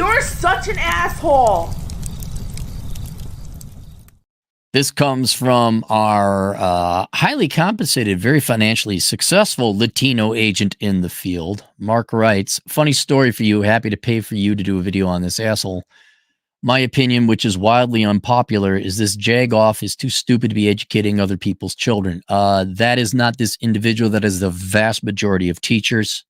You're such an asshole. This comes from our highly compensated, very financially successful Latino agent in the field. Mark writes, funny story for you. Happy to pay for you to do a video on this asshole. My opinion, which is wildly unpopular, is this jagoff is too stupid to be educating other people's children. That is not this individual. That is the vast majority of teachers.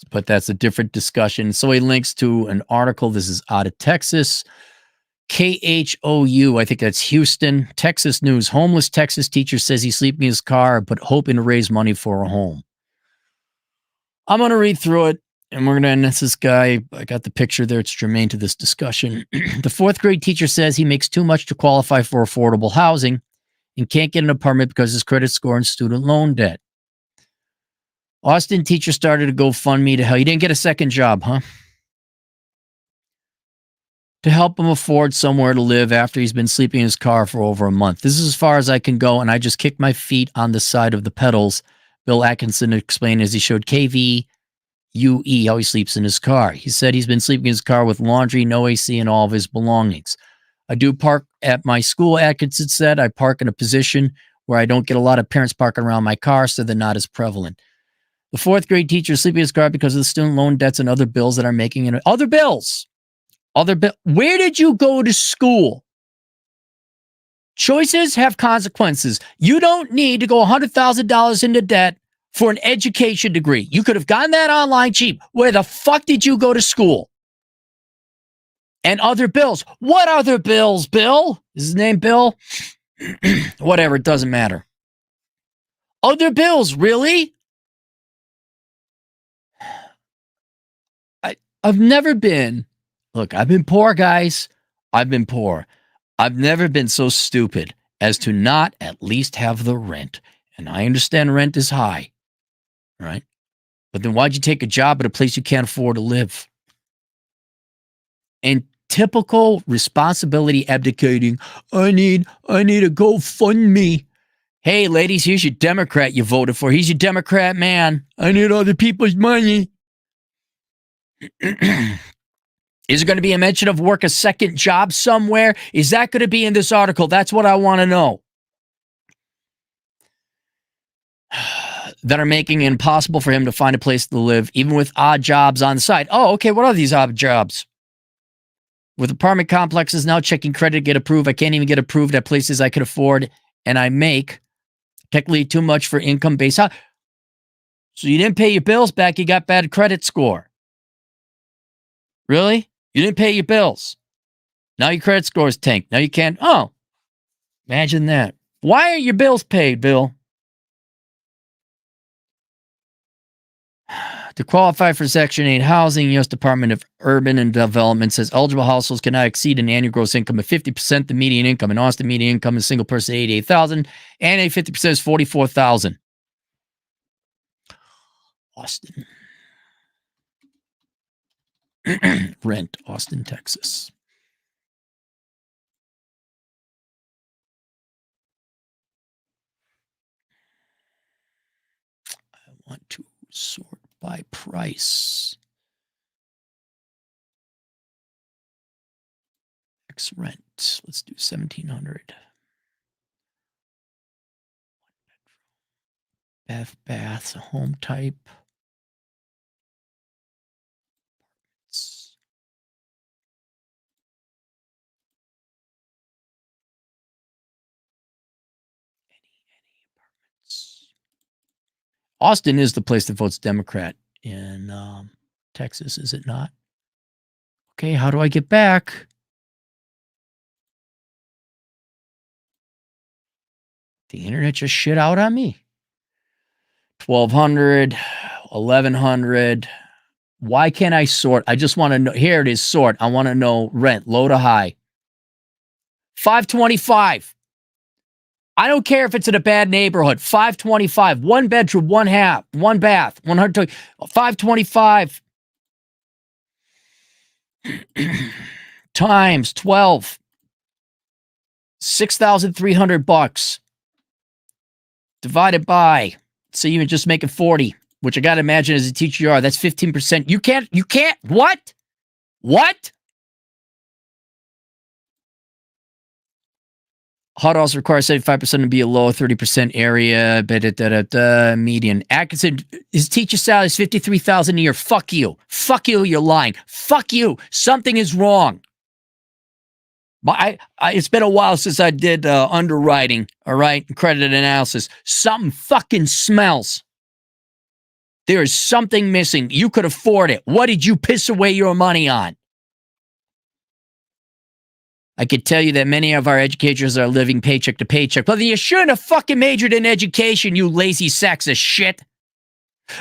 But that's a different discussion. So he links to an article. This is out of Texas. KHOU, I think that's Houston, Texas News. Homeless Texas teacher says he's sleeping in his car, but hoping to raise money for a home. I'm going to read through it, and we're going to end this guy. I got the picture there. It's germane to this discussion. The fourth grade teacher says he makes too much to qualify for affordable housing and can't get an apartment because his credit score and student loan debt. Austin teacher started a GoFundMe to help. He didn't get a second job, huh? To help him afford somewhere to live after he's been sleeping in his car for over a month. This is as far as I can go, and I just kicked my feet on the side of the pedals. Bill Atkinson explained as he showed KVUE how he sleeps in his car. He said he's been sleeping in his car with laundry, no AC, and all of his belongings. I do park at my school, Atkinson said. I park in a position where I don't get a lot of parents parking around my car, so they're not as prevalent. The fourth grade teacher is sleeping in his car because of the student loan debts and other bills that are making it. Other bills. Where did you go to school? Choices have consequences. You don't need to go $100,000 into debt for an education degree. You could have gotten that online cheap. Where the fuck did you go to school? And other bills. What other bills, Bill? Is his name Bill? Whatever, it doesn't matter. Other bills, really? I've never been... Look, I've been poor, guys. I've been poor. I've never been so stupid as to not at least have the rent. And I understand rent is high, right? But then why'd you take a job at a place you can't afford to live? And typical responsibility abdicating, I need a GoFundMe. Hey, ladies, here's your Democrat you voted for. He's your Democrat man. I need other people's money. Is there going to be a mention of work a second job somewhere? Is that going to be in this article? That's what I want to know. That are making it impossible for him to find a place to live, even with odd jobs on the side. Oh, okay, what are these odd jobs? With apartment complexes now checking credit to get approved. I can't even get approved at places I could afford, and I make technically too much for income-based. So you didn't pay your bills back, you got bad credit score. Really? You didn't pay your bills. Now your credit score is tanked. Now you can't. Oh, imagine that. Why are your bills paid, Bill? To qualify for Section 8 housing, U.S. Department of Urban and Development says eligible households cannot exceed an annual gross income of 50% the median income. In Austin, median income is single person $88,000, and a 50% is $44,000. Austin. Rent, Austin, Texas. I want to sort by price. X rent. Let's do 1,700. Baths, home type. Austin is the place that votes Democrat in Texas, is it not? Okay, how do I get back? The internet just shit out on me. 1,200, 1,100. Why can't I sort? I just want to know. Here it is, sort. I want to know rent, low to high. 525. I don't care if it's in a bad neighborhood. 525. 1 bedroom, 1 half, 1 bath, 100. 525 times 12. $6,300 divided by. So you would just make it 40. which I got to imagine as a teacher you are, that's 15%. You can't, what? What? HUD also requires 75% to be a low 30% area, median. Atkinson, his teacher salary is $53,000 a year. Fuck you. Fuck you, you're lying. Fuck you. Something is wrong. It's been a while since I did underwriting, all right, credit analysis. Something fucking smells. There is something missing. You could afford it. What did you piss away your money on? I could tell you that many of our educators are living paycheck to paycheck. But you shouldn't have fucking majored in education, you lazy sacks of shit.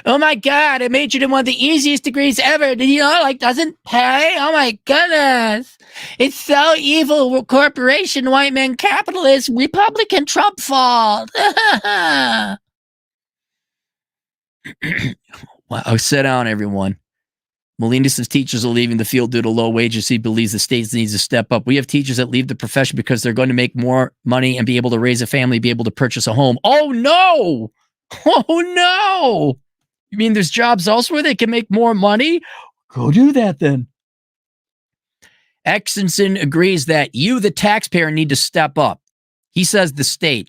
Oh my God, I majored in one of the easiest degrees ever. You know, like, doesn't pay? Oh my goodness. It's so evil. Corporation, white man, capitalist, Republican, Trump fault. Wow, sit down, everyone. Molina says teachers are leaving the field due to low wages. He believes the state needs to step up. We have teachers that leave the profession because they're going to make more money and be able to raise a family, be able to purchase a home. Oh, no. Oh, no. You mean there's jobs elsewhere that can make more money? Go do that then. Atkinson agrees that you, the taxpayer, need to step up. He says the state,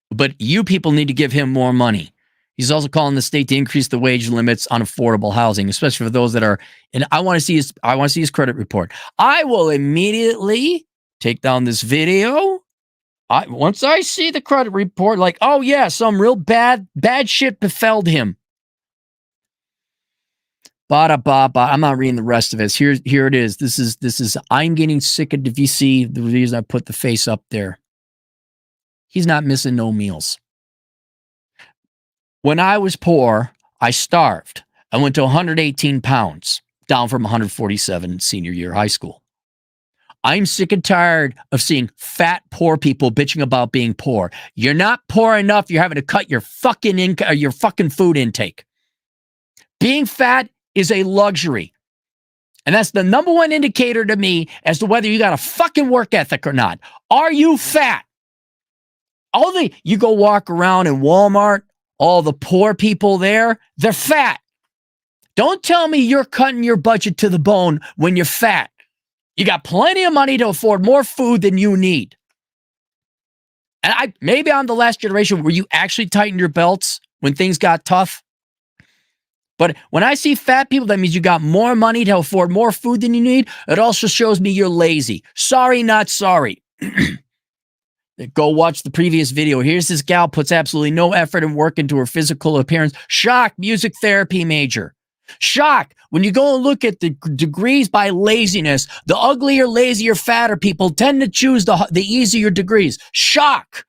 but you people need to give him more money. He's also calling the state to increase the wage limits on affordable housing, especially for those that are. And I want to see his credit report. I will immediately take down this video. Once I see the credit report, like, oh yeah, some real bad shit befelled him. I'm not reading the rest of it. Here it is. This is. I'm getting sick of. If you see the reason I put the face up there, he's not missing no meals. When I was poor, I starved. I went to 118 pounds, down from 147 senior year high school. I'm sick and tired of seeing fat, poor people bitching about being poor. You're not poor enough. You're having to cut your fucking food intake. Being fat is a luxury. And that's the number one indicator to me as to whether you got a fucking work ethic or not. Are you fat? You go walk around in Walmart, all the poor people there, they're fat. Don't tell me you're cutting your budget to the bone when you're fat. You got plenty of money to afford more food than you need. And maybe I'm the last generation where you actually tightened your belts when things got tough. But when I see fat people, that means you got more money to afford more food than you need. It also shows me you're lazy. Sorry, not sorry. Go watch the previous video. Here's this gal, puts absolutely no effort and work into her physical appearance. Shock, music therapy major. Shock, when you go and look at the degrees by laziness, the uglier, lazier, fatter people tend to choose the easier degrees. Shock.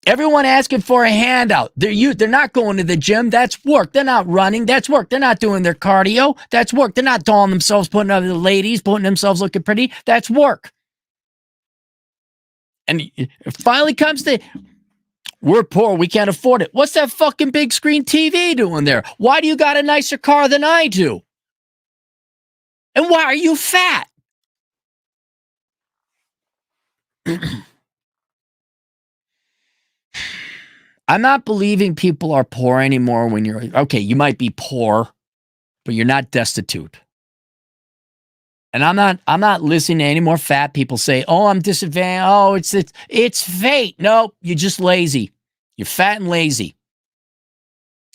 Everyone asking for a handout. They're not going to the gym. That's work. They're not running. That's work. They're not doing their cardio. That's work. They're not dolling themselves, putting other ladies, putting themselves looking pretty. That's work. And it finally comes to, we're poor, we can't afford it. What's that fucking big screen TV doing there? Why do you got a nicer car than I do? And why are you fat? I'm not believing people are poor anymore when you're, okay, you might be poor, but you're not destitute. And I'm not listening to any more fat people say, oh, I'm disadvantaged. Oh, it's fate. No, you're just lazy. You're fat and lazy.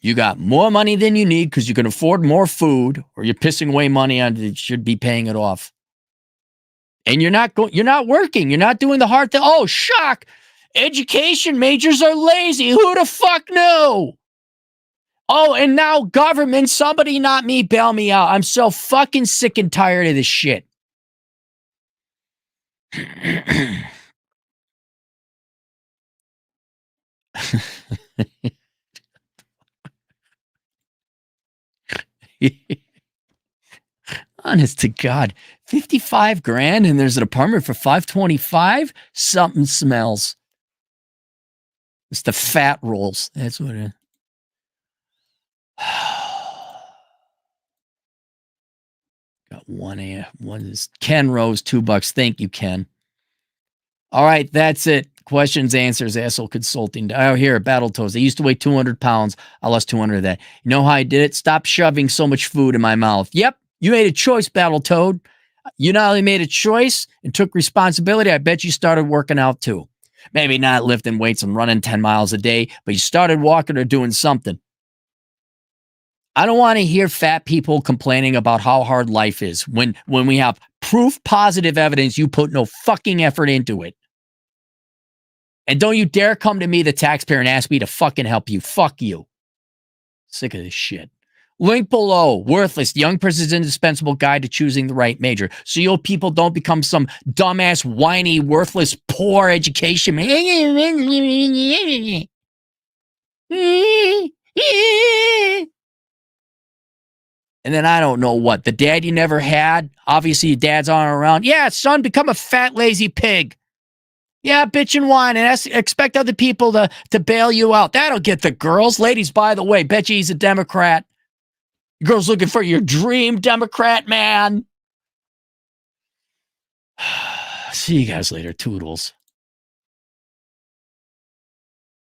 You got more money than you need because you can afford more food, or you're pissing away money on it. You should be paying it off. And you're not working. You're not doing the hard thing. Oh, shock. Education majors are lazy. Who the fuck knew? Oh, and now government, somebody, not me, bail me out. I'm so fucking sick and tired of this shit. Honest to God, 55 grand and there's an apartment for 525? Something smells. It's the fat rolls. That's what it is. Got one is Ken Rose, $2. Thank you, Ken. All right, that's it. Questions, answers, asshole consulting. Oh, here, Battletoads. I used to weigh 200 pounds. I lost 200 of that. You know how I did it? Stop shoving so much food in my mouth. Yep, you made a choice, Battletoad. You not only made a choice and took responsibility, I bet you started working out too. Maybe not lifting weights and running 10 miles a day, but you started walking or doing something. I don't want to hear fat people complaining about how hard life is when we have proof positive evidence you put no fucking effort into it. And don't you dare come to me, the taxpayer, and ask me to fucking help you. Fuck you. Sick of this shit. Link below. Worthless. Young person's indispensable guide to choosing the right major. So you people don't become some dumbass, whiny, worthless, poor education. And then I don't know what. The dad you never had? Obviously, your dad's on around. Yeah, son, become a fat, lazy pig. Yeah, bitch and whine and expect other people to bail you out. That'll get the girls. Ladies, by the way, bet you he's a Democrat. Girls looking for your dream Democrat, man. See you guys later, toodles.